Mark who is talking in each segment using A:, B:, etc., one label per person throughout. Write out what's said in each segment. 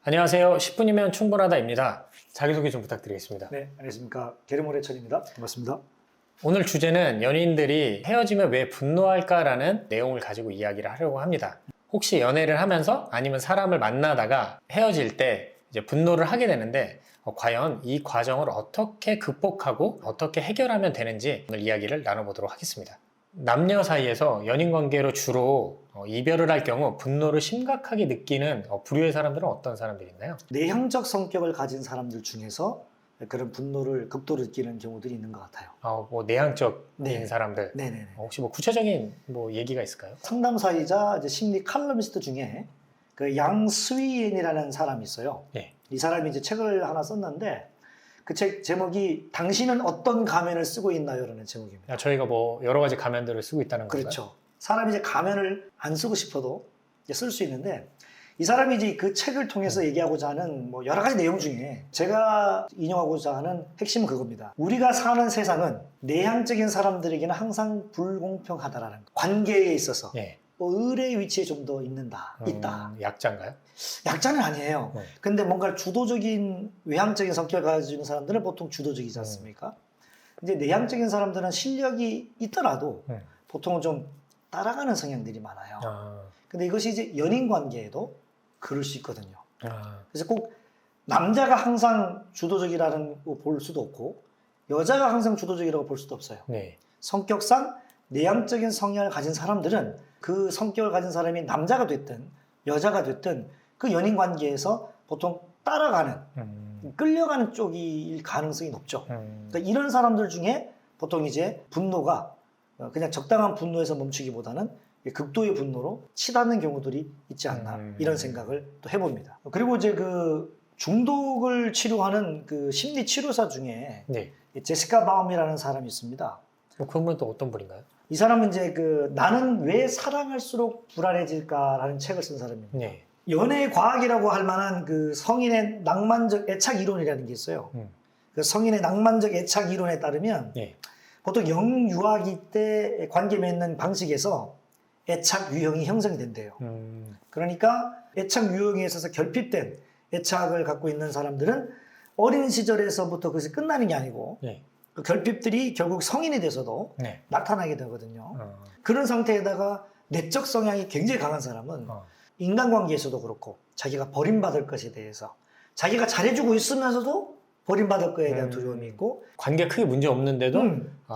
A: 안녕하세요. 10분이면 충분하다입니다. 자기소개 좀 부탁드리겠습니다.
B: 네, 안녕하십니까. 게르모레천입니다. 반갑습니다.
A: 오늘 주제는 연인들이 헤어지면 왜 분노할까라는 내용을 가지고 이야기를 하려고 합니다. 혹시 연애를 하면서 아니면 사람을 만나다가 헤어질 때 이제 분노를 하게 되는데 과연 이 과정을 어떻게 극복하고 어떻게 해결하면 되는지 오늘 이야기를 나눠보도록 하겠습니다. 남녀 사이에서 연인 관계로 주로 이별을 할 경우 분노를 심각하게 느끼는 부류의 사람들은 어떤 사람들이 있나요?
B: 내향적 성격을 가진 사람들 중에서 그런 분노를 극도로 느끼는 경우들이 있는 것 같아요.
A: 뭐 내향적인
B: 네.
A: 사람들.
B: 네네.
A: 혹시 뭐 구체적인 얘기가 있을까요?
B: 상담사이자 이제 심리 칼럼니스트 중에 그 양스위엔이라는 사람이 있어요.
A: 네.
B: 이 사람이 이제 책을 하나 썼는데 그 책 제목이 당신은 어떤 가면을 쓰고 있나요? 라는 제목입니다.
A: 저희가 뭐 여러 가지 가면들을 쓰고 있다는 건가요?
B: 그렇죠. 사람이 이제 가면을 안 쓰고 싶어도 쓸 수 있는데 이 사람이 이제 그 책을 통해서 얘기하고자 하는 뭐 여러 가지 내용 중에 제가 인용하고자 하는 핵심은 그겁니다. 우리가 사는 세상은 내향적인 사람들에게는 항상 불공평하다라는 거. 관계에 있어서
A: 네.
B: 의뢰의 위치에 좀 더 있다.
A: 약자인가요?
B: 약자는 아니에요.
A: 네.
B: 근데 뭔가 주도적인 외향적인 성격을 가지고 사람들은 보통 주도적이지 않습니까? 이제 내향적인 사람들은 실력이 있더라도 보통은 좀 따라가는 성향들이 많아요. 근데 이것이 이제 연인 관계에도 그럴 수 있거든요. 그래서 꼭 남자가 항상 주도적이라는 거 볼 수도 없고 여자가 항상 주도적이라고 볼 수도 없어요.
A: 네.
B: 성격상 내향적인 성향을 가진 사람들은 그 성격을 가진 사람이 남자가 됐든 여자가 됐든 그 연인 관계에서 보통 따라가는 끌려가는 쪽일 가능성이 높죠. 그러니까 이런 사람들 중에 보통 이제 분노가 그냥 적당한 분노에서 멈추기보다는 극도의 분노로 치닫는 경우들이 있지 않나 이런 생각을 또 해봅니다. 그리고 이제 그 중독을 치료하는 그 심리 치료사 중에
A: 네.
B: 제시카 바움이라는 사람이 있습니다.
A: 그분은 또 어떤 분인가요?
B: 이 사람은 이제 그 나는 왜 사랑할수록 불안해질까라는 책을 쓴 사람입니다.
A: 네.
B: 연애 과학이라고 할 만한 그 성인의 낭만적 애착 이론이라는 게 있어요. 그 성인의 낭만적 애착 이론에 따르면
A: 네.
B: 보통 영유아기 때 관계 맺는 방식에서 애착 유형이 형성이 된대요. 그러니까 애착 유형에 있어서 결핍된 애착을 갖고 있는 사람들은 어린 시절에서부터 그것이 끝나는 게 아니고
A: 네.
B: 그 결핍들이 결국 성인이 돼서도
A: 네.
B: 나타나게 되거든요. 그런 상태에다가 내적 성향이 굉장히 강한 사람은 인간관계에서도 그렇고 자기가 버림받을 것에 대해서 자기가 잘해주고 있으면서도 버림받을 거에 대한 두려움이 있고
A: 관계 크게 문제 없는데도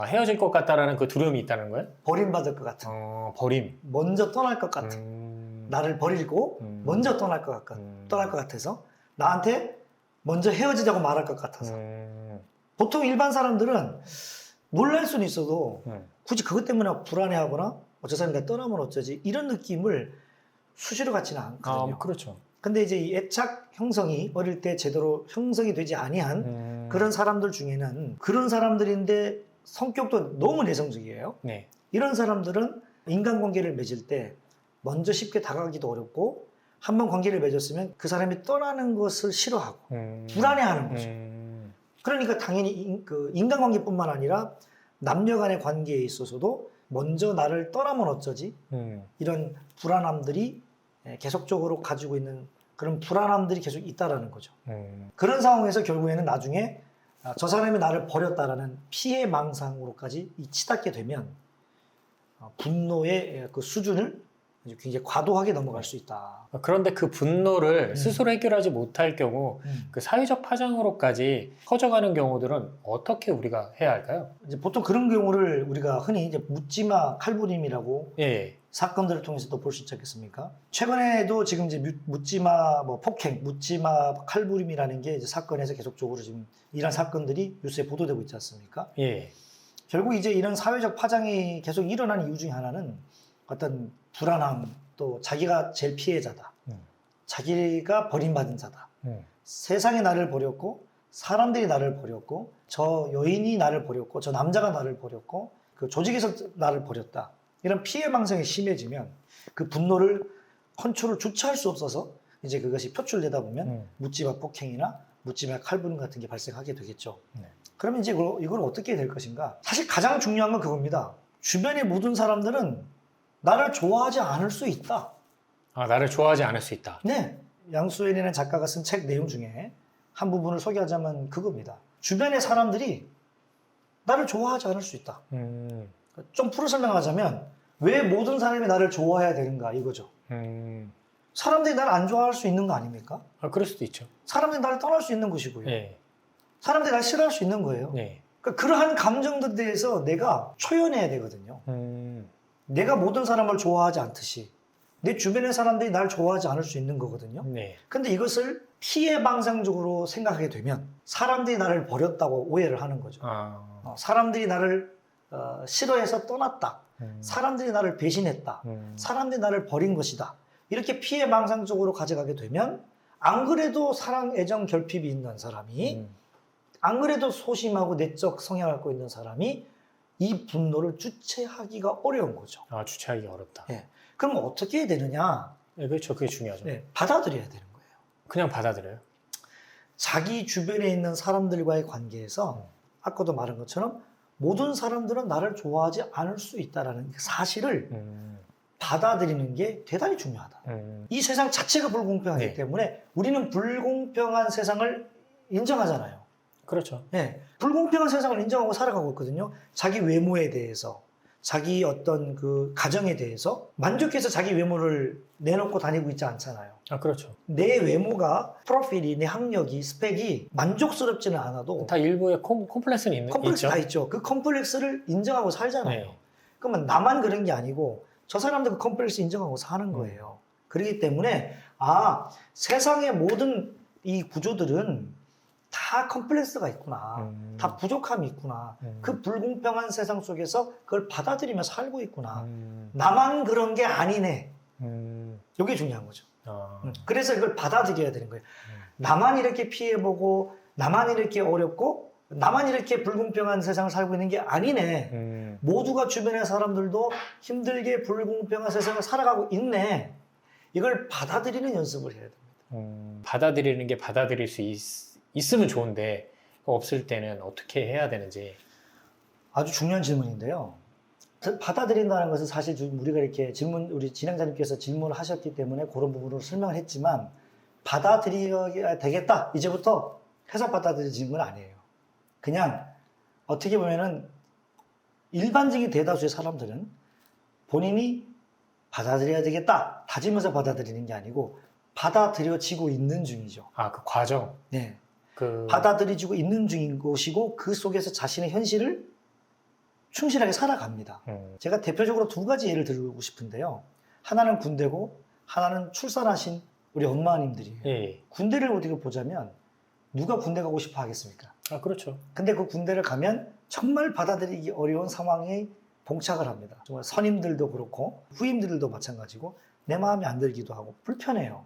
A: 헤어질 것 같다라는 그 두려움이 있다는 거예요?
B: 버림받을 것 같은
A: 버림.
B: 먼저 떠날 것 같은 나를 버리고 먼저 떠날 것 같아서 나한테 먼저 헤어지자고 말할 것 같아서 보통 일반 사람들은 놀랄 수는 있어도 굳이 그것 때문에 불안해하거나 저 사람이 나 떠나면 어쩌지 이런 느낌을 수시로 갖지는 않거든요.
A: 그렇죠.
B: 근데 이제 이 애착 형성이 어릴 때 제대로 형성이 되지 아니한 그런 사람들 중에는 그런 사람들인데 성격도 너무 내성적이에요.
A: 네.
B: 이런 사람들은 인간관계를 맺을 때 먼저 쉽게 다가가기도 어렵고 한번 관계를 맺었으면 그 사람이 떠나는 것을 싫어하고 불안해하는 거죠. 그러니까 당연히 그 인간관계뿐만 아니라 남녀 간의 관계에 있어서도 먼저 나를 떠나면 어쩌지? 이런 불안함들이 계속적으로 가지고 있는 그런 불안함들이 계속 있다라는 거죠. 그런 상황에서 결국에는 나중에 저 사람이 나를 버렸다라는 피해 망상으로까지 치닫게 되면 분노의 그 수준을 굉장히 과도하게 넘어갈 수 있다.
A: 그런데 그 분노를 스스로 해결하지 못할 경우 그 사회적 파장으로까지 커져가는 경우들은 어떻게 우리가 해야 할까요?
B: 이제 보통 그런 경우를 우리가 흔히 이제 묻지마 칼부림이라고
A: 예.
B: 사건들을 통해서도 볼 수 있지 않겠습니까? 최근에도 지금 이제 묻지마 뭐 폭행, 묻지마 칼부림이라는 게 이제 사건에서 계속적으로 지금 이런 사건들이 뉴스에 보도되고 있지 않습니까?
A: 예.
B: 결국 이제 이런 사회적 파장이 계속 일어나는 이유 중에 하나는 어떤 불안함, 또 자기가 제일 피해자다. 자기가 버림받은 자다. 세상이 나를 버렸고 사람들이 나를 버렸고 저 여인이 나를 버렸고 저 남자가 나를 버렸고 그 조직에서 나를 버렸다. 이런 피해 망상이 심해지면 그 분노를 컨트롤 주체할 수 없어서 이제 그것이 표출되다 보면 묻지마 폭행이나 묻지마 칼부림 같은 게 발생하게 되겠죠. 그러면 이제 이걸 어떻게 해야 될 것인가? 사실 가장 중요한 건 그겁니다. 주변의 모든 사람들은 나를 좋아하지 않을 수 있다.
A: 나를 좋아하지 않을 수 있다.
B: 네. 양수연이라는 작가가 쓴 책 내용 중에 한 부분을 소개하자면 그겁니다. 주변의 사람들이 나를 좋아하지 않을 수 있다. 좀 풀어 설명하자면 왜 모든 사람이 나를 좋아해야 되는가 이거죠. 사람들이 나를 안 좋아할 수 있는 거 아닙니까?
A: 아, 그럴 수도 있죠.
B: 사람들이 나를 떠날 수 있는 것이고요.
A: 네.
B: 사람들이 나를 싫어할 수 있는 거예요.
A: 네.
B: 그러니까 그러한 감정들에 대해서 내가 초연해야 되거든요. 내가 모든 사람을 좋아하지 않듯이 내 주변의 사람들이 나를 좋아하지 않을 수 있는 거거든요.
A: 네.
B: 근데 이것을 피해 방상적으로 생각하게 되면 사람들이 나를 버렸다고 오해를 하는 거죠. 사람들이 나를 싫어해서 떠났다. 사람들이 나를 배신했다. 사람들이 나를 버린 것이다. 이렇게 피해 방상적으로 가져가게 되면 안 그래도 사랑, 애정, 결핍이 있는 사람이 안 그래도 소심하고 내적 성향을 갖고 있는 사람이 이 분노를 주체하기가 어려운 거죠.
A: 아, 주체하기 어렵다.
B: 네. 그럼 어떻게 해야 되느냐?
A: 네, 그렇죠. 그게 중요하죠.
B: 네, 받아들여야 되는 거예요.
A: 그냥 받아들여요.
B: 자기 주변에 있는 사람들과의 관계에서 아까도 말한 것처럼 모든 사람들은 나를 좋아하지 않을 수 있다는 사실을 받아들이는 게 대단히 중요하다. 이 세상 자체가 불공평하기
A: 네.
B: 때문에 우리는 불공평한 세상을 인정하잖아요.
A: 그렇죠.
B: 네, 불공평한 세상을 인정하고 살아가고 있거든요. 자기 외모에 대해서, 자기 어떤 그 가정에 대해서 만족해서 자기 외모를 내놓고 다니고 있지 않잖아요.
A: 아, 그렇죠.
B: 내 외모가, 프로필이, 내 학력이, 스펙이 만족스럽지는 않아도
A: 다 일부의 콤플렉스는
B: 컴플렉스
A: 있죠.
B: 다 있죠. 그 컴플렉스를 인정하고 살잖아요.
A: 네.
B: 그러면 나만 그런 게 아니고 저 사람도 그 컴플렉스 인정하고 사는 거예요. 그렇기 때문에 세상의 모든 이 구조들은 다 컴플렉스가 있구나. 다 부족함이 있구나. 그 불공평한 세상 속에서 그걸 받아들이며 살고 있구나. 나만 그런 게 아니네. 이게 중요한 거죠. 그래서 이걸 받아들여야 되는 거예요. 나만 이렇게 피해보고 나만 이렇게 어렵고 나만 이렇게 불공평한 세상을 살고 있는 게 아니네. 모두가 주변의 사람들도 힘들게 불공평한 세상을 살아가고 있네. 이걸 받아들이는 연습을 해야 됩니다.
A: 받아들이는 게 받아들일 수 있으면 좋은데 없을 때는 어떻게 해야 되는지.
B: 아주 중요한 질문인데요. 받아들인다는 것은 사실 우리가 이렇게 우리 진행자님께서 질문을 하셨기 때문에 그런 부분으로 설명을 했지만 받아들여야 되겠다. 이제부터 해서 받아들여지는 건 아니에요. 그냥 어떻게 보면은 일반적인 대다수의 사람들은 본인이 받아들여야 되겠다. 다지면서 받아들이는 게 아니고 받아들여지고 있는 중이죠.
A: 아, 그 과정.
B: 네. 받아들여지고 있는 중인 것이고 그 속에서 자신의 현실을 충실하게 살아갑니다. 제가 대표적으로 두 가지 예를 들고 싶은데요. 하나는 군대고 하나는 출산하신 우리 엄마님들이에요.
A: 예.
B: 군대를 어떻게 보자면 누가 군대 가고 싶어 하겠습니까?
A: 아, 그렇죠.
B: 근데 그 군대를 가면 정말 받아들이기 어려운 상황에 봉착을 합니다. 정말 선임들도 그렇고 후임들도 마찬가지고 내 마음에 안 들기도 하고 불편해요.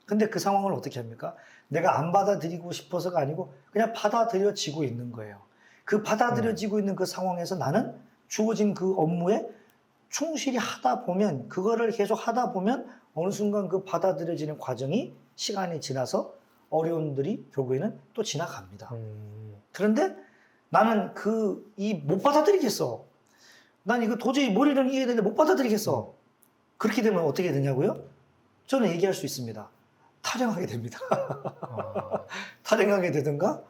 B: 근데 그 상황을 어떻게 합니까? 내가 안 받아들이고 싶어서가 아니고 그냥 받아들여지고 있는 거예요. 그 받아들여지고 있는 그 상황에서 나는 주어진 그 업무에 충실히 하다 보면 그거를 계속 하다 보면 어느 순간 그 받아들여지는 과정이 시간이 지나서 어려움들이 결국에는 또 지나갑니다. 그런데 나는 못 받아들이겠어. 난 이거 도저히 머리는 이해되는데 못 받아들이겠어. 그렇게 되면 어떻게 되냐고요? 저는 얘기할 수 있습니다. 탈영하게 됩니다. 탈영하게 되든가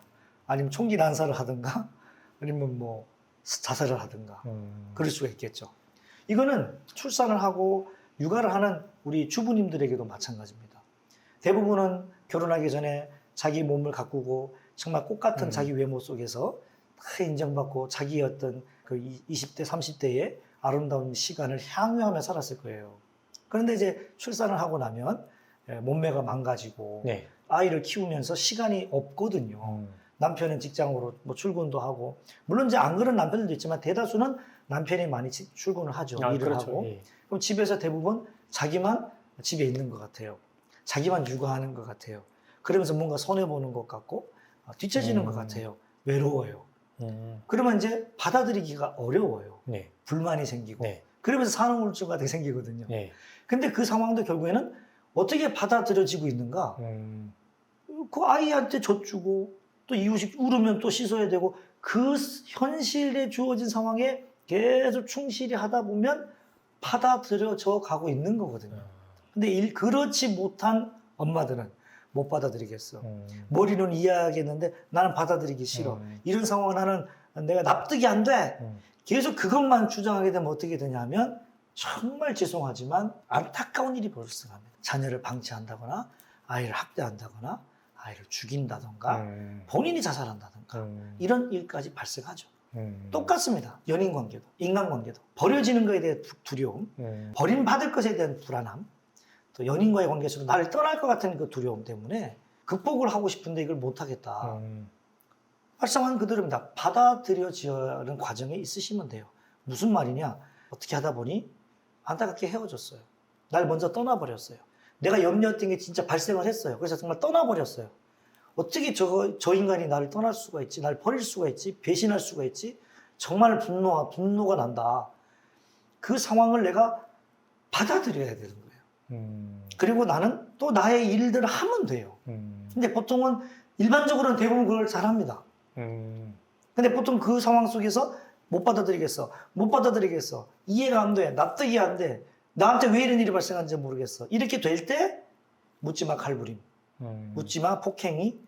B: 아니면 총기 난사를 하든가 아니면 뭐 자살을 하든가 그럴 수가 있겠죠. 이거는 출산을 하고 육아를 하는 우리 주부님들에게도 마찬가지입니다. 대부분은 결혼하기 전에 자기 몸을 가꾸고 정말 꽃 같은 자기 외모 속에서 다 인정받고 자기 어떤 그 20대, 30대의 아름다운 시간을 향유하며 살았을 거예요. 그런데 이제 출산을 하고 나면 몸매가 망가지고
A: 네.
B: 아이를 키우면서 시간이 없거든요. 남편은 직장으로 뭐 출근도 하고 물론 이제 안 그런 남편들도 있지만 대다수는 남편이 많이 출근을 하죠. 일을
A: 그렇죠.
B: 하고
A: 예.
B: 그럼 집에서 대부분 자기만 집에 있는 것 같아요. 자기만 육아하는 것 같아요. 그러면서 뭔가 손해보는 것 같고 뒤처지는 것 같아요. 외로워요. 그러면 이제 받아들이기가 어려워요.
A: 네.
B: 불만이 생기고
A: 네.
B: 그러면서 산후우울증 같은 게 생기거든요.
A: 네.
B: 근데 그 상황도 결국에는 어떻게 받아들여지고 있는가? 그 아이한테 젖주고 또 이유식 울으면 또 씻어야 되고 그 현실에 주어진 상황에 계속 충실히 하다 보면 받아들여져 가고 있는 거거든요. 근데 그렇지 못한 엄마들은 못 받아들이겠어. 머리는 이해하겠는데 나는 받아들이기 싫어. 이런 상황은 나는 내가 납득이 안 돼. 계속 그것만 주장하게 되면 어떻게 되냐면 정말 죄송하지만 안타까운 일이 벌어집니다. 자녀를 방치한다거나 아이를 학대한다거나 아이를 죽인다던가 본인이 자살한다던가 이런 일까지 발생하죠. 똑같습니다. 연인관계도 인간관계도 버려지는 것에 대한 두려움, 버림받을 것에 대한 불안함, 또 연인과의 관계에서도 나를 떠날 것 같은 그 두려움 때문에 극복을 하고 싶은데 이걸 못하겠다. 발생한 그대로입니다. 받아들여지는 과정에 있으시면 돼요. 무슨 말이냐? 어떻게 하다 보니 안타깝게 헤어졌어요. 날 먼저 떠나버렸어요. 내가 염려했던 게 진짜 발생을 했어요. 그래서 정말 떠나버렸어요. 어떻게 저 인간이 나를 떠날 수가 있지? 날 버릴 수가 있지? 배신할 수가 있지? 정말 분노가 난다. 그 상황을 내가 받아들여야 되는 거예요. 그리고 나는 또 나의 일들을 하면 돼요. 근데 보통은 일반적으로는 대부분 그걸 잘합니다. 근데 보통 그 상황 속에서 못 받아들이겠어. 이해가 안 돼. 납득이 안 돼. 나한테 왜 이런 일이 발생한지 모르겠어. 이렇게 될 때 묻지마 칼부림, 묻지마 폭행이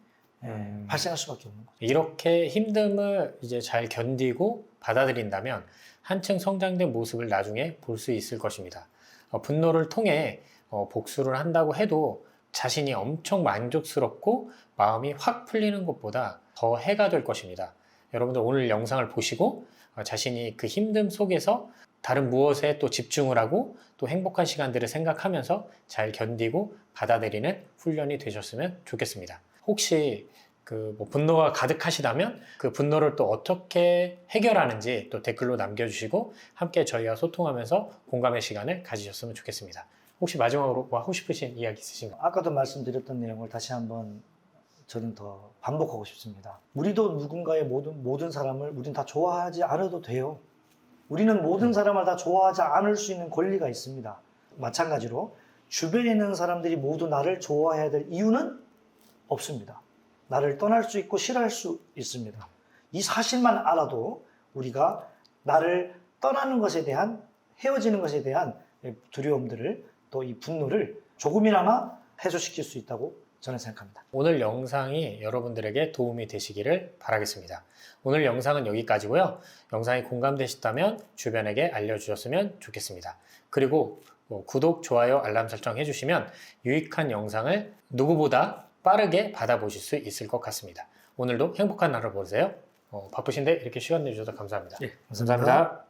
B: 발생할 수밖에 없는 거죠.
A: 이렇게 힘듦을 이제 잘 견디고 받아들인다면 한층 성장된 모습을 나중에 볼 수 있을 것입니다. 분노를 통해 복수를 한다고 해도 자신이 엄청 만족스럽고 마음이 확 풀리는 것보다 더 해가 될 것입니다. 여러분들 오늘 영상을 보시고 자신이 그 힘듦 속에서 다른 무엇에 또 집중을 하고 또 행복한 시간들을 생각하면서 잘 견디고 받아들이는 훈련이 되셨으면 좋겠습니다. 혹시 분노가 가득하시다면 그 분노를 또 어떻게 해결하는지 또 댓글로 남겨주시고 함께 저희와 소통하면서 공감의 시간을 가지셨으면 좋겠습니다. 혹시 마지막으로 하고 싶으신 이야기 있으신가요?
B: 아까도 말씀드렸던 내용을 다시 한번 저는 더 반복하고 싶습니다. 우리도 누군가의 모든 사람을 우리는 다 좋아하지 않아도 돼요. 우리는 모든 사람을 다 좋아하지 않을 수 있는 권리가 있습니다. 마찬가지로 주변에 있는 사람들이 모두 나를 좋아해야 될 이유는 없습니다. 나를 떠날 수 있고 싫어할 수 있습니다. 이 사실만 알아도 우리가 나를 떠나는 것에 대한, 헤어지는 것에 대한 두려움들을 또 이 분노를 조금이나마 해소시킬 수 있다고 저는 생각합니다.
A: 오늘 영상이 여러분들에게 도움이 되시기를 바라겠습니다. 오늘 영상은 여기까지고요. 영상이 공감되셨다면 주변에게 알려주셨으면 좋겠습니다. 그리고 구독, 좋아요, 알람 설정 해주시면 유익한 영상을 누구보다 빠르게 받아보실 수 있을 것 같습니다. 오늘도 행복한 하루 보내세요. 바쁘신데 이렇게 시간 내주셔서 감사합니다.
B: 네,
A: 감사합니다.